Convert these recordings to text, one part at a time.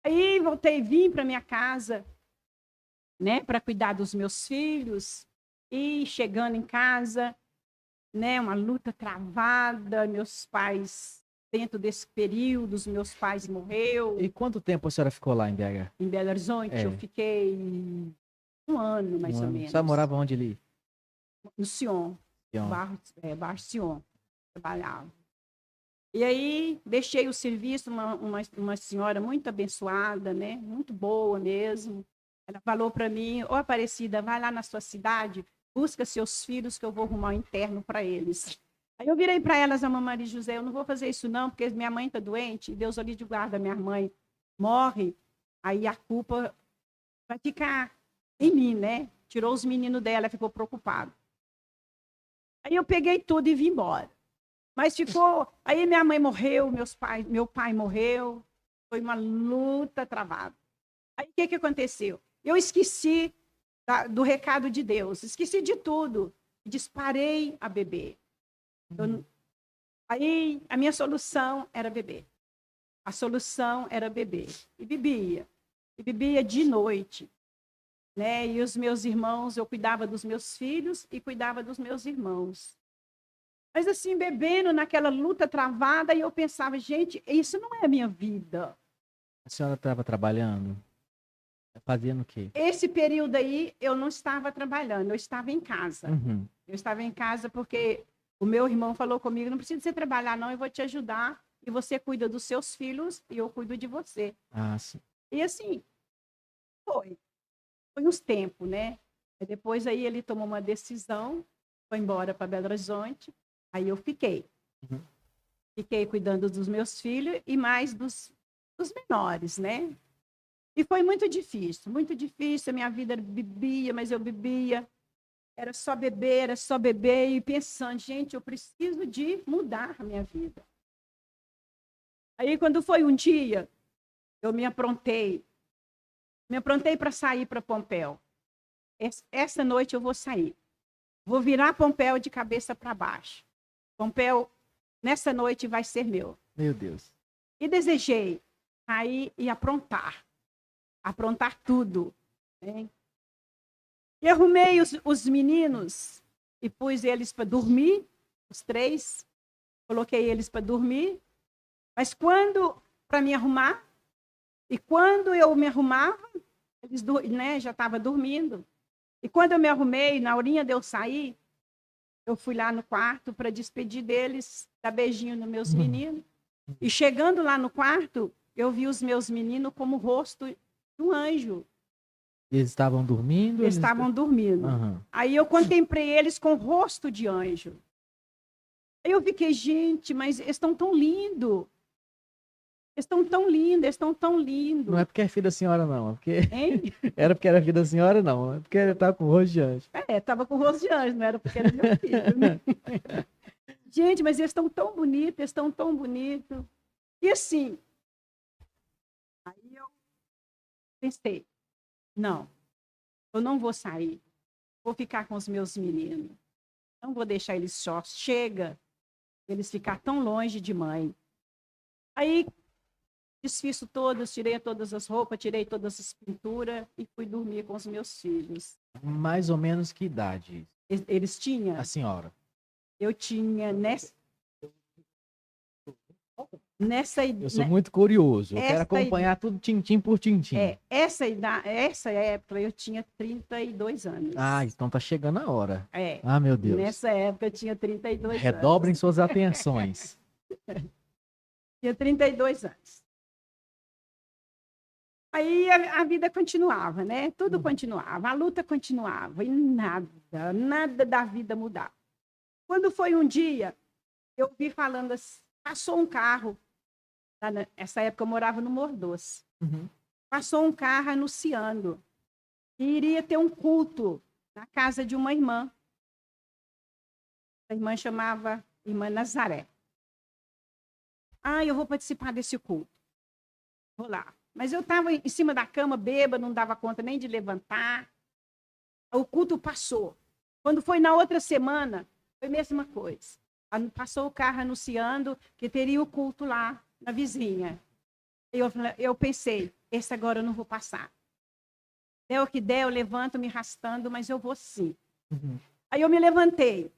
Aí voltei, vim para minha casa, né, para cuidar dos meus filhos. E chegando em casa, né, uma luta travada, meus pais, dentro desse período, os meus pais morreram. E quanto tempo a senhora ficou lá em BH? Em Belo Horizonte, eu fiquei 1 ano, mais ou menos. Você morava onde ali? No Sion, Sion. Bairro Sion, trabalhava. E aí, deixei o serviço, uma senhora muito abençoada, né? Muito boa mesmo. Ela falou para mim, ô Aparecida, vai lá na sua cidade, busca seus filhos que eu vou arrumar um interno para eles. Aí eu virei para elas, a mamãe Maria José, eu não vou fazer isso não, porque minha mãe está doente, Deus ali de guarda, minha mãe morre, aí a culpa vai ficar em mim, né? Tirou os meninos dela, ficou preocupado. Aí eu peguei tudo e vim embora. Mas ficou. Aí minha mãe morreu, meu pai morreu. Foi uma luta travada. Aí o que aconteceu? Eu esqueci do recado de Deus, esqueci de tudo. Disparei a beber. Aí a minha solução era beber. A solução era beber. E bebia. E bebia de noite. Né? E os meus irmãos, eu cuidava dos meus filhos e cuidava dos meus irmãos. Mas assim, bebendo naquela luta travada, e eu pensava, gente, isso não é a minha vida. A senhora estava trabalhando? Fazendo o quê? Esse período aí, eu não estava trabalhando, eu estava em casa. Uhum. Eu estava em casa porque o meu irmão falou comigo, não precisa você trabalhar não, eu vou te ajudar, e você cuida dos seus filhos, e eu cuido de você. Ah, sim. E assim, foi uns tempos, né? E depois aí ele tomou uma decisão, foi embora para Belo Horizonte, aí eu fiquei. Uhum. Fiquei cuidando dos meus filhos e mais dos menores, né? E foi muito difícil, muito difícil. A minha vida bebia, mas eu bebia. Era só beber e pensando, gente, eu preciso de mudar a minha vida. Aí, quando foi um dia, eu me aprontei para sair para Pompéu. Essa noite eu vou sair. Vou virar Pompéu de cabeça para baixo. Pompéu, nessa noite, vai ser meu. Meu Deus. E desejei sair e aprontar tudo. Né? E arrumei os meninos e pus eles para dormir, os 3. Coloquei eles para dormir. Mas para me arrumar, e quando eu me arrumava, eles né, já estavam dormindo. E quando eu me arrumei, na horinha de eu sair, eu fui lá no quarto para despedir deles, dar beijinho nos meus meninos. E chegando lá no quarto, eu vi os meus meninos como o rosto de um anjo. Eles estavam dormindo? Eles estavam dormindo. Uhum. Aí eu contemplei eles com o rosto de anjo. Aí eu fiquei, gente, mas eles estão tão lindos. Eles estão tão lindos, eles estão tão lindos. Não é porque é filho da senhora, não. É porque... Hein? Era porque era filho da senhora, não. É porque ele estava com o rosto de anjo. Estava com o rosto de anjo, não era porque era meu filho, né? Gente, mas eles estão tão bonitos, eles estão tão bonitos. E assim, aí eu pensei, não, eu não vou sair. Vou ficar com os meus meninos. Não vou deixar eles só. Chega eles ficar tão longe de mãe. Aí, desfiz todos, tirei todas as roupas, tirei todas as pinturas e fui dormir com os meus filhos. Mais ou menos que idade? Eles tinham? A senhora? Eu tinha nessa idade. Eu sou muito curioso. Eu quero acompanhar tudo tintim por tintim. Essa época eu tinha 32 anos. Ah, então tá chegando a hora. Ah, meu Deus. Nessa época eu tinha 32 anos. Redobrem suas atenções. Tinha 32 anos. Aí a vida continuava, né? Tudo continuava, a luta continuava e nada da vida mudava. Quando foi um dia, eu vi falando assim, passou um carro. Nessa época eu morava no Mordoço. Uhum. Passou um carro anunciando que iria ter um culto na casa de uma irmã. A irmã chamava Irmã Nazaré. Ah, eu vou participar desse culto. Vou lá. Mas eu estava em cima da cama, bêbada, não dava conta nem de levantar. O culto passou. Quando foi na outra semana, foi a mesma coisa. Passou o carro anunciando que teria o culto lá na vizinha. Eu pensei, esse agora eu não vou passar. Der o que der, eu levanto me arrastando, mas eu vou sim. Uhum. Aí eu me levantei,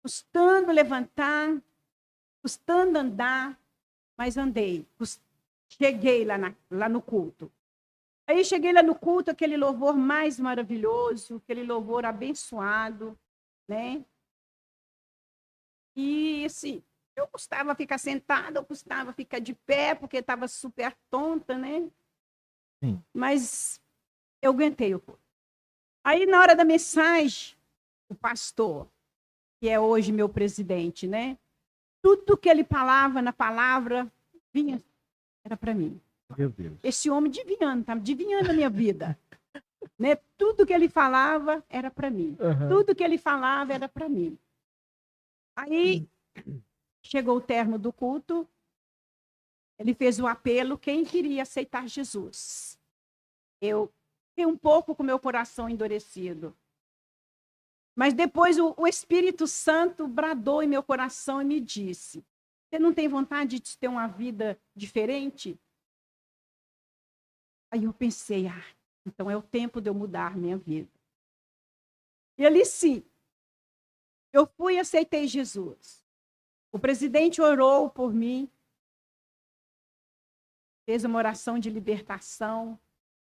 custando levantar, custando andar, mas andei. Cheguei lá no culto. Aí cheguei lá no culto, aquele louvor mais maravilhoso, aquele louvor abençoado, né? E assim, eu custava ficar sentada, eu custava ficar de pé, porque estava super tonta, né? Sim. Mas eu aguentei o culto. Aí, na hora da mensagem, o pastor, que é hoje meu presidente, né? Tudo que ele falava na palavra vinha, era para mim. Meu Deus. Esse homem adivinhando, tá adivinhando a minha vida. Né? Tudo que ele falava era para mim. Uhum. Tudo que ele falava era para mim. Aí chegou o termo do culto, ele fez o apelo, quem queria aceitar Jesus. Eu fiquei um pouco com meu coração endurecido. Mas depois o Espírito Santo bradou em meu coração e me disse: você não tem vontade de ter uma vida diferente? Aí eu pensei, então é o tempo de eu mudar minha vida. E ali sim, eu fui e aceitei Jesus. O presidente orou por mim, fez uma oração de libertação,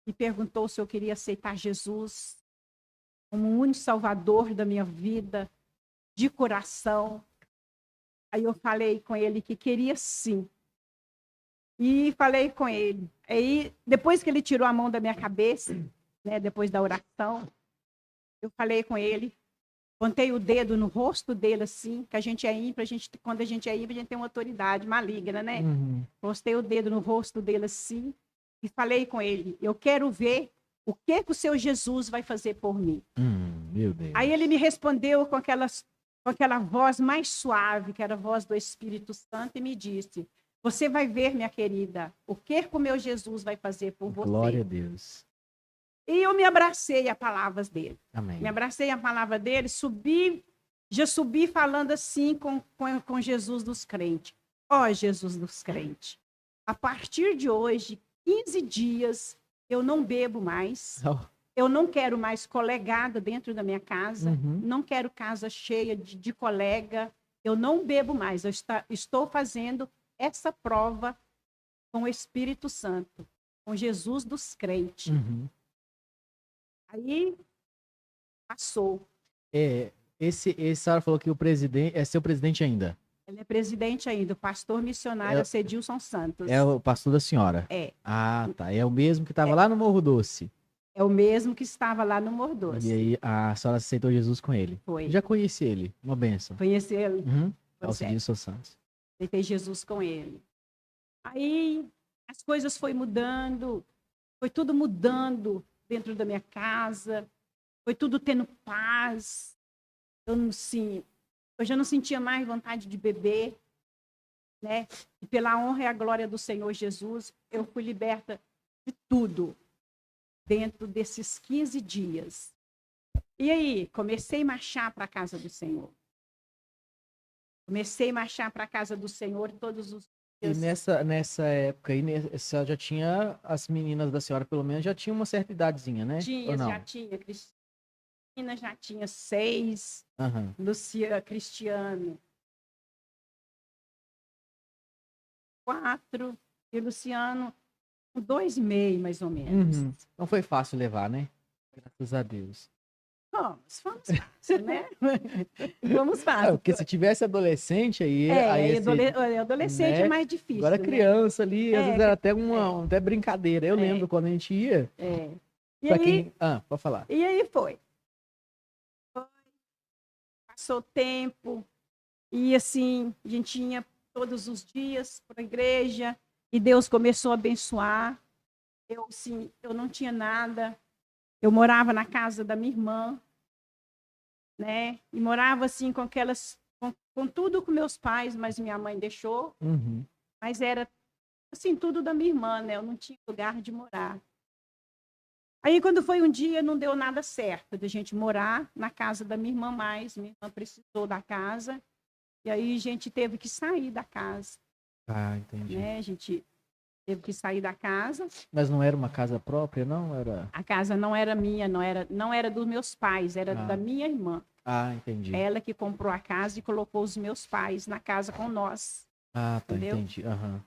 me perguntou se eu queria aceitar Jesus como o único salvador da minha vida, de coração. Aí eu falei com ele que queria sim. E falei com ele. Aí, depois que ele tirou a mão da minha cabeça, né, depois da oração, eu falei com ele, pontei o dedo no rosto dele assim, que a gente é ímpio, quando a gente é ímpio, a gente tem uma autoridade maligna, né? Uhum. Postei o dedo no rosto dele assim e falei com ele, eu quero ver o que o seu Jesus vai fazer por mim. Meu Deus. Aí ele me respondeu com aquela voz mais suave, que era a voz do Espírito Santo, e me disse: você vai ver, minha querida, o que o meu Jesus vai fazer por você. Glória a Deus. E eu me abracei a palavras dele. Amém. Me abracei a palavra dele, já subi falando assim com Jesus dos crentes. Ó, Jesus dos crentes, a partir de hoje, 15 dias, eu não bebo mais. Oh. Eu não quero mais colegada dentro da minha casa. Uhum. Não quero casa cheia de colega. Eu não bebo mais. Eu estou fazendo essa prova com o Espírito Santo, com Jesus dos crentes. Uhum. Aí, passou. Esse senhora falou que o presidente é seu presidente ainda. Ele é presidente ainda, o pastor missionário Cedilson Santos. É o pastor da senhora? É. Ah, tá. É o mesmo que estava lá no Morro Doce. É o mesmo que estava lá no Morro Doce. E aí a senhora aceitou Jesus com ele. Foi. Já conheci ele. Uma benção. Conheci ele. Uhum. Pois é. Cedilson Santos. Aceitei Jesus com ele. Aí as coisas foi mudando, foi tudo mudando dentro da minha casa, foi tudo tendo paz. Eu já não sentia mais vontade de beber, né? E pela honra e a glória do Senhor Jesus, eu fui liberta de tudo dentro desses 15 dias. E aí, comecei a marchar para a casa do Senhor. Comecei a marchar para a casa do Senhor todos os dias. E nessa época aí, você já tinha, as meninas da senhora, pelo menos, já tinham uma certa idadezinha, né? Tinha, já tinha. Cristina já tinha 6. Uhum. Cristiano 4. E Luciano 2,5, mais ou menos. Uhum. Não foi fácil levar, né? Graças a Deus. Vamos fácil, né? Vamos fácil. Porque se tivesse adolescente aí... Adolescente né? é mais difícil. Agora criança ali, às vezes era até até brincadeira. Eu lembro quando a gente ia. E aí, pode falar. E aí foi. Passou tempo. E assim, a gente ia todos os dias para a igreja. E Deus começou a abençoar. Eu não tinha nada. Eu morava na casa da minha irmã, né? E morava assim com tudo com meus pais, mas minha mãe deixou. Uhum. Mas era assim tudo da minha irmã, né? Eu não tinha lugar de morar. Aí quando foi um dia não deu nada certo de a gente morar na casa da minha irmã mais. Minha irmã precisou da casa e aí a gente teve que sair da casa. Ah, entendi. Né? A gente teve que sair da casa. Mas não era uma casa própria, não? Era... A casa não era minha, não era dos meus pais, era Ah. da minha irmã. Ah, entendi. Ela que comprou a casa e colocou os meus pais na casa com nós. Ah, tá, Entendeu? entendi. Aham.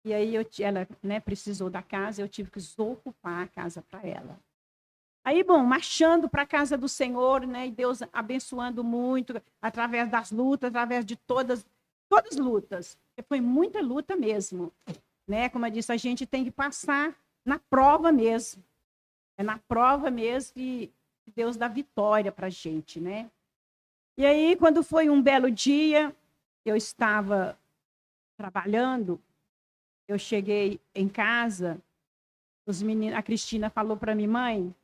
E aí ela, né, precisou da casa, eu tive que desocupar a casa para ela. Aí, bom, marchando para a casa do Senhor, né, e Deus abençoando muito, através das lutas, através de todas as lutas. Foi muita luta mesmo, né? Como eu disse, a gente tem que passar na prova mesmo. É na prova mesmo que Deus dá vitória para a gente, né? E aí, quando foi um belo dia, eu estava trabalhando, eu cheguei em casa, os meninos, a Cristina falou para mim, mãe,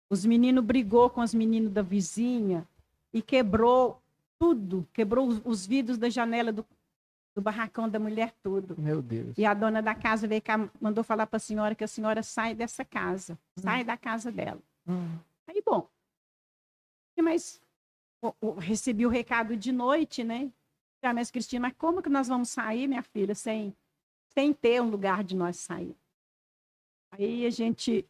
os meninos brigou com os meninos da vizinha e quebrou tudo, quebrou os vidros da janela do barracão da mulher, tudo. Meu Deus. E a dona da casa veio cá, mandou falar para a senhora que a senhora sai dessa casa, sai da casa dela. Aí, bom, mas eu recebi o recado de noite, né? Ah, mas Cristina, mas como que nós vamos sair, minha filha, sem ter um lugar de nós sair? Aí a gente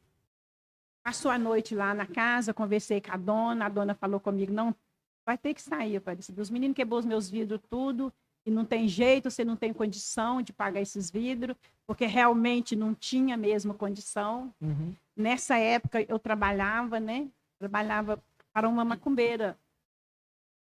passou a noite lá na casa, conversei com a dona falou comigo, não, vai ter que sair, Aparecida. Os meninos quebrou os meus vidros tudo, e não tem jeito, você não tem condição de pagar esses vidros, porque realmente não tinha mesmo condição. Uhum. Nessa época eu trabalhava, né? Trabalhava para uma macumbeira.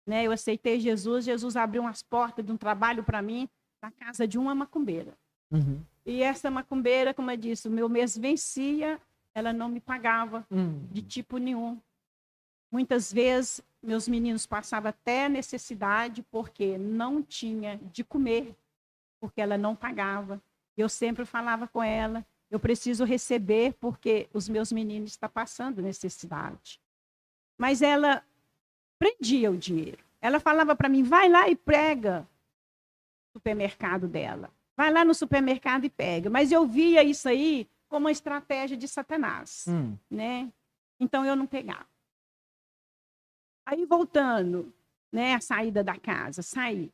Né? Eu aceitei Jesus, Jesus abriu umas portas de um trabalho para mim na casa de uma macumbeira. Uhum. E essa macumbeira, como eu disse, o meu mês vencia, ela não me pagava de tipo nenhum. Muitas vezes, meus meninos passavam até necessidade porque não tinha de comer, porque ela não pagava. Eu sempre falava com ela, eu preciso receber porque os meus meninos estão passando necessidade. Mas ela prendia o dinheiro. Ela falava para mim, vai lá e prega no supermercado dela. Vai lá no supermercado e pega. Mas eu via isso aí como uma estratégia de Satanás, né? Então eu não pegava. Aí voltando, né, a saída da casa, saí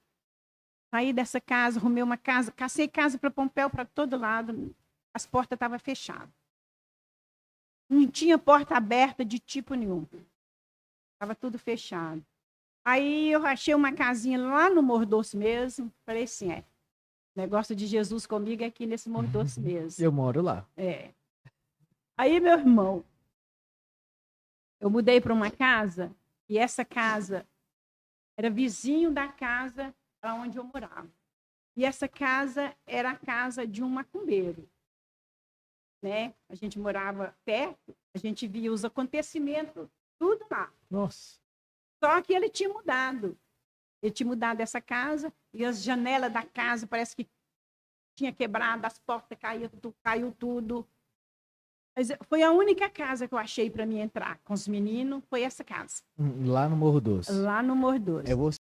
dessa casa, arrumei uma casa, cacei casa para Pompéu para todo lado, as portas estavam fechadas. Não tinha porta aberta de tipo nenhum. Estava tudo fechado. Aí eu achei uma casinha lá no Morro Doce mesmo. Falei assim, o negócio de Jesus comigo é aqui nesse Morro Doce mesmo. Eu moro lá. É. Aí, meu irmão, eu mudei para uma casa, e essa casa era vizinho da casa onde eu morava. E essa casa era a casa de um macumbeiro. Né? A gente morava perto, a gente via os acontecimentos, tudo lá. Nossa. Só que ele tinha mudado. Ele tinha mudado essa casa e as janelas da casa parece que tinha quebrado, as portas caiu tudo. Mas foi a única casa que eu achei para mim entrar com os meninos, foi essa casa. Lá no Morro Doce. Lá no Morro Doce. Eu vou